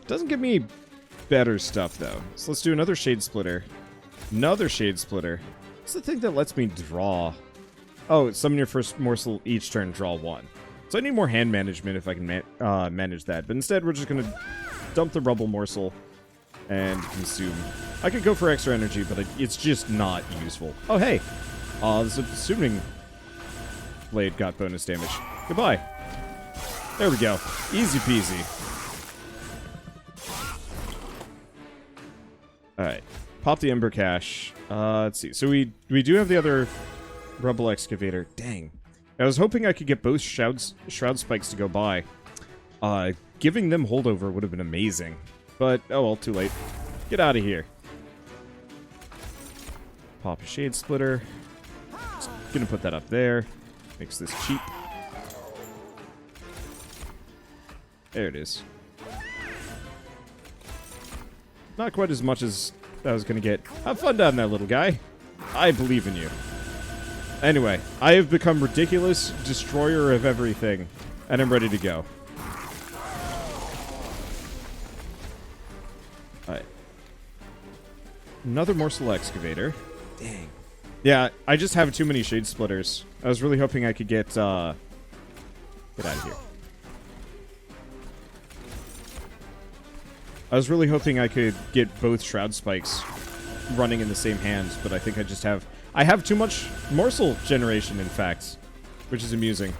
Speaker 1: Doesn't give me better stuff though. So let's do another Shade Splitter. Another Shade Splitter. What's the thing that lets me draw? Oh, summon your first morsel each turn, draw one. So I need more hand management if I can manage that. But instead, we're just going to dump the rubble morsel and consume. I could go for extra energy, but it's just not useful. Oh, hey. This assuming blade got bonus damage. Goodbye. There we go. Easy peasy. Alright. Pop the Ember Cache. Let's see. So we do have the other Rubble Excavator. Dang. I was hoping I could get both Shroud Spikes to go by. Giving them holdover would have been amazing. But, oh well, too late. Get out of here. Pop a Shade Splitter. Just gonna put that up there. Makes this cheap. There it is. Not quite as much as I was gonna get. Have fun down there, little guy. I believe in you. Anyway, I have become ridiculous, destroyer of everything, and I'm ready to go. Alright. Another morsel excavator. Dang. Yeah, I just have too many Shade Splitters. I was really hoping I could get out of here. I was really hoping I could get both Shroud Spikes running in the same hands, but I think I just have... I have too much morsel generation, in fact, which is amusing.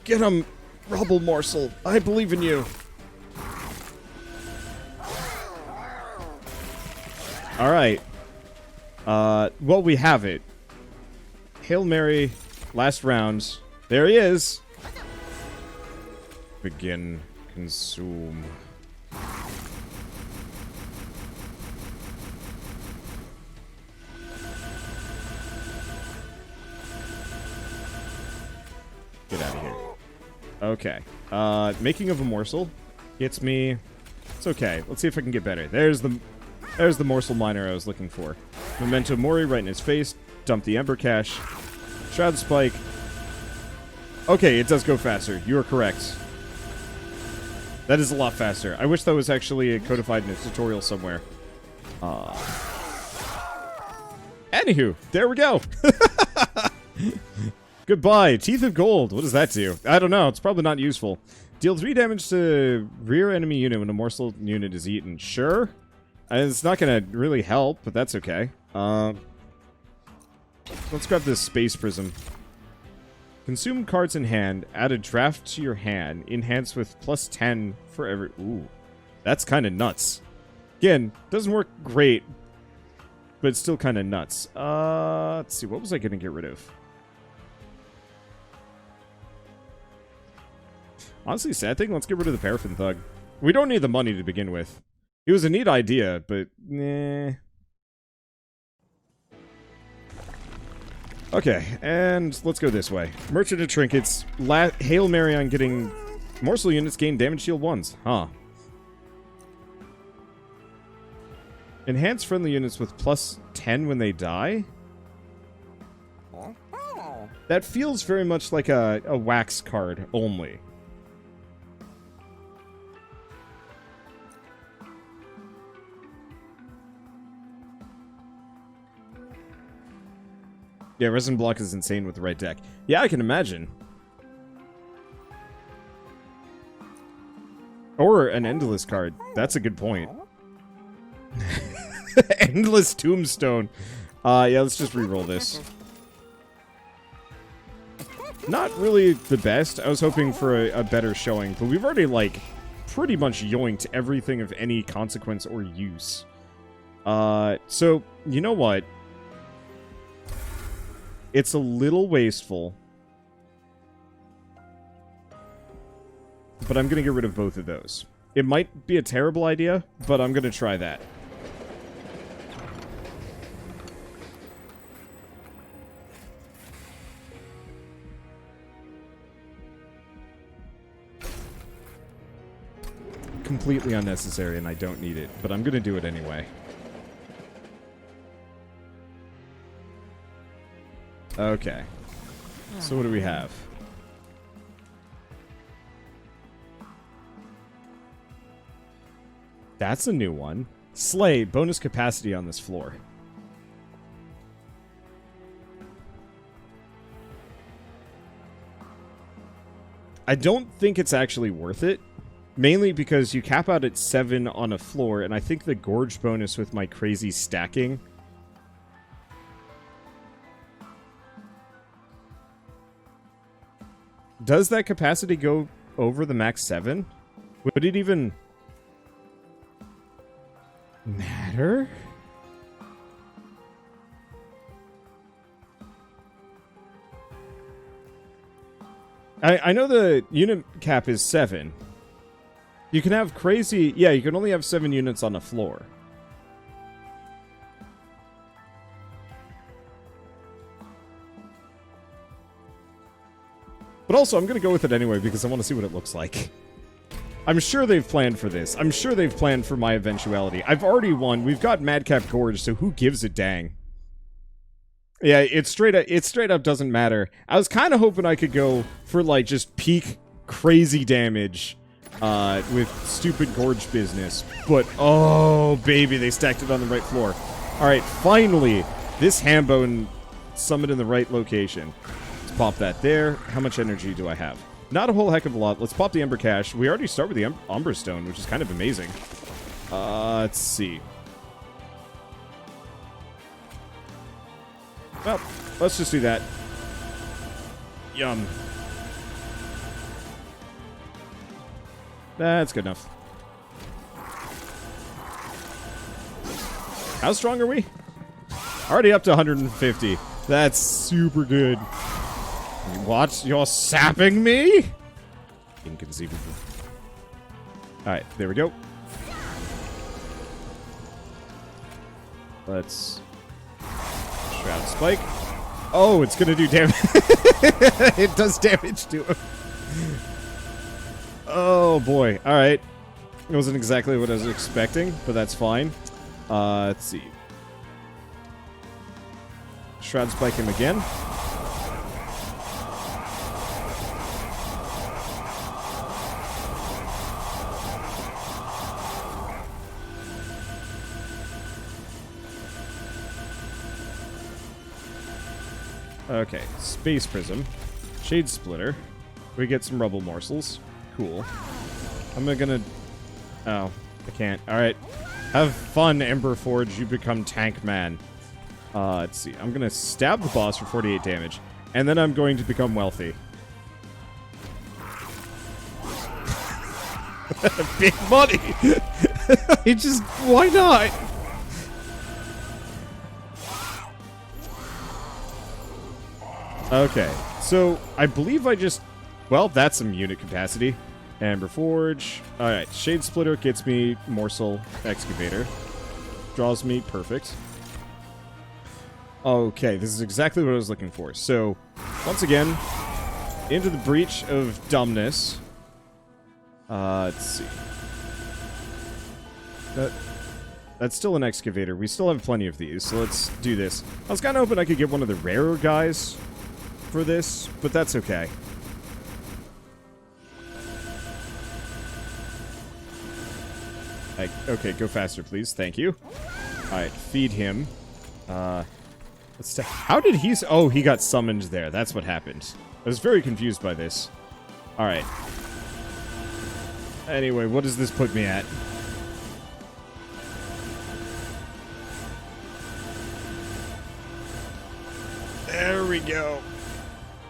Speaker 1: Get him, Rubble Morsel. I believe in you. All right. Well, we have it. Hail Mary, last round. There he is. Begin, consume. Get out of here. Okay. Making of a morsel gets me... It's okay. Let's see if I can get better. There's the morsel miner I was looking for. Memento Mori right in his face. Dump the Ember Cache. Shroud Spike. Okay, it does go faster. You are correct. That is a lot faster. I wish that was actually codified in a tutorial somewhere. Anywho, there we go. Goodbye. Teeth of Gold. What does that do? I don't know. It's probably not useful. Deal 3 damage to rear enemy unit when a morsel unit is eaten. Sure. It's not going to really help, but that's okay. Let's grab this Space Prism. Consume cards in hand. Add a draft to your hand. Enhance with +10 for every... Ooh. That's kind of nuts. Again, doesn't work great, but it's still kind of nuts. Let's see, what was I going to get rid of? Honestly, sad thing, let's get rid of the Paraffin Thug. We don't need the money to begin with. It was a neat idea, but nah. Okay, and let's go this way. Merchant of Trinkets. Hail Mary on getting morsel units gain damage shield 1s. Huh. Enhance friendly units with plus 10 when they die? That feels very much like a wax card only. Yeah, Resin Block is insane with the right deck. Yeah, I can imagine. Or an Endless card. That's a good point. Endless Tombstone. Yeah, let's just reroll this. Not really the best. I was hoping for a better showing, but we've already, like, pretty much yoinked everything of any consequence or use. So, you know what? It's a little wasteful. But I'm going to get rid of both of those. It might be a terrible idea, but I'm going to try that. Completely unnecessary and I don't need it, but I'm going to do it anyway. Okay. So what do we have? That's a new one. Slay, bonus capacity on this floor. I don't think it's actually worth it. Mainly because you cap out at 7 on a floor, and I think the Gorge bonus with my crazy stacking... Does that capacity go over the max 7? Would it even... matter? I know the unit cap is 7. You can have crazy... Yeah, you can only have 7 units on a floor. But also, I'm going to go with it anyway because I want to see what it looks like. I'm sure they've planned for this. I'm sure they've planned for my eventuality. I've already won. We've got Madcap Gorge, so who gives a dang? Yeah, it straight up doesn't matter. I was kind of hoping I could go for, like, just peak crazy damage with stupid Gorge business. But, oh, baby, they stacked it on the right floor. Alright, finally, this Hambone summoned in the right location. Pop that there. How much energy do I have? Not a whole heck of a lot. Let's pop the Ember Cache. We already start with the Umber Stone, which is kind of amazing. Let's see. Well, let's just do that. Yum. That's good enough. How strong are we? Already up to 150. That's super good. What? You're sapping me? Inconceivable. Alright, there we go. Let's... Shroud Spike. Oh, it's gonna do damage. It does damage to him. Oh, boy. Alright. It wasn't exactly what I was expecting, but that's fine. Let's see. Shroud Spike him again. Okay, Space Prism. Shade Splitter. We get some Rubble Morsels. Cool. I'm gonna... Oh, I can't. Alright. Have fun, Ember Forge. You become Tank Man. Let's see. I'm gonna stab the boss for 48 damage. And then I'm going to become wealthy. Big money! Why not? Okay, so I believe well, that's some unit capacity. Amber Forge. Alright, Shade Splitter gets me Morsel Excavator. Draws me, perfect. Okay, this is exactly what I was looking for. So, once again, into the breach of dumbness. Let's see. That's still an excavator. We still have plenty of these, so let's do this. I was kind of hoping I could get one of the rarer guys for this, but that's okay. Okay, go faster, please. Thank you. Alright, feed him. How did he... Oh, he got summoned there. That's what happened. I was very confused by this. Alright. Anyway, what does this put me at? There we go.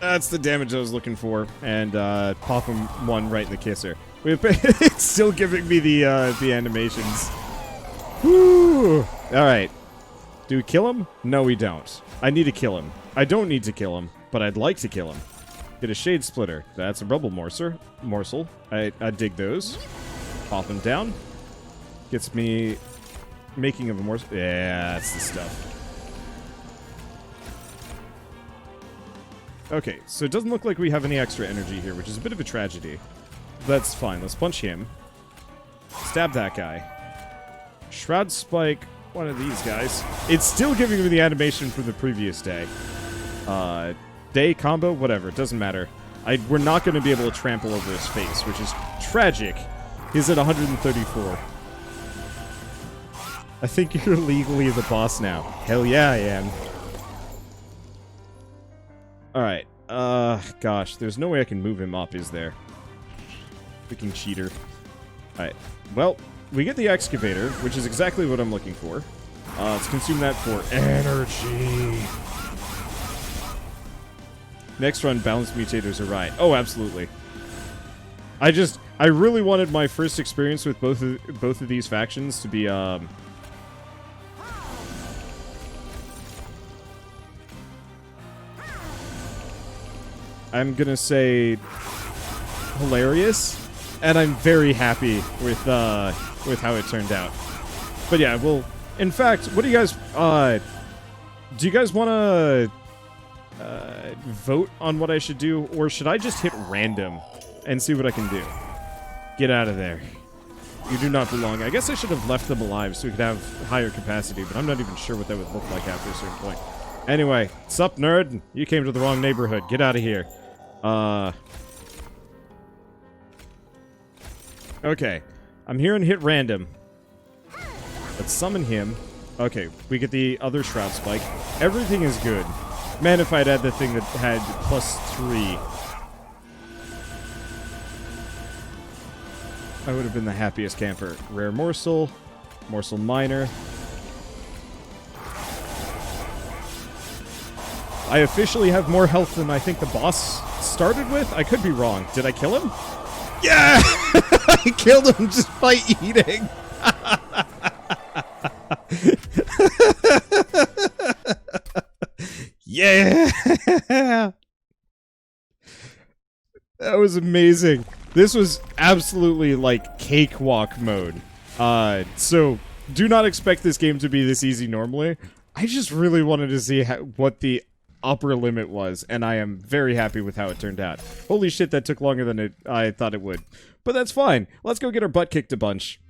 Speaker 1: That's the damage I was looking for. And, pop him one right in the kisser. It's still giving me the animations. Woo! Alright. Do we kill him? No, we don't. I need to kill him. I don't need to kill him, but I'd like to kill him. Get a Shade Splitter. That's a Rubble Morsel. I dig those. Pop him down. Gets me making of a morsel. Yeah, that's the stuff. Okay, so it doesn't look like we have any extra energy here, which is a bit of a tragedy. That's fine. Let's punch him. Stab that guy. Shroud Spike one of these guys. It's still giving me the animation from the previous day. Day combo, whatever. It doesn't matter. We're not going to be able to trample over his face, which is tragic. He's at 134. I think you're legally the boss now. Hell yeah, I am. Alright. Gosh. There's no way I can move him up, is there? Freaking cheater. Alright. Well, we get the excavator, which is exactly what I'm looking for. Let's consume that for energy. Next run, balanced mutators are right. Oh, absolutely. I really wanted my first experience with both of these factions to be, I'm gonna say hilarious, and I'm very happy with how it turned out. But yeah, well, in fact, what do you guys want to vote on what I should do, or should I just hit random and see what I can do? Get out of there. You do not belong. I guess I should have left them alive so we could have higher capacity, but I'm not even sure what that would look like after a certain point. Anyway, sup, nerd? You came to the wrong neighborhood. Get out of here. Okay. I'm here and hit random. Let's summon him. Okay, we get the other Shroud Spike. Everything is good. Man, if I'd had the thing that had +3. I would have been the happiest camper. Rare Morsel. Morsel Minor. I officially have more health than I think the boss started with. I could be wrong. Did I kill him? Yeah! I killed him just by eating. Yeah! That was amazing. This was absolutely like cakewalk mode. So do not expect this game to be this easy normally. I just really wanted to see what the upper limit was, and I am very happy with how it turned out. Holy shit, that took longer than I thought it would. But that's fine. Let's go get our butt kicked a bunch.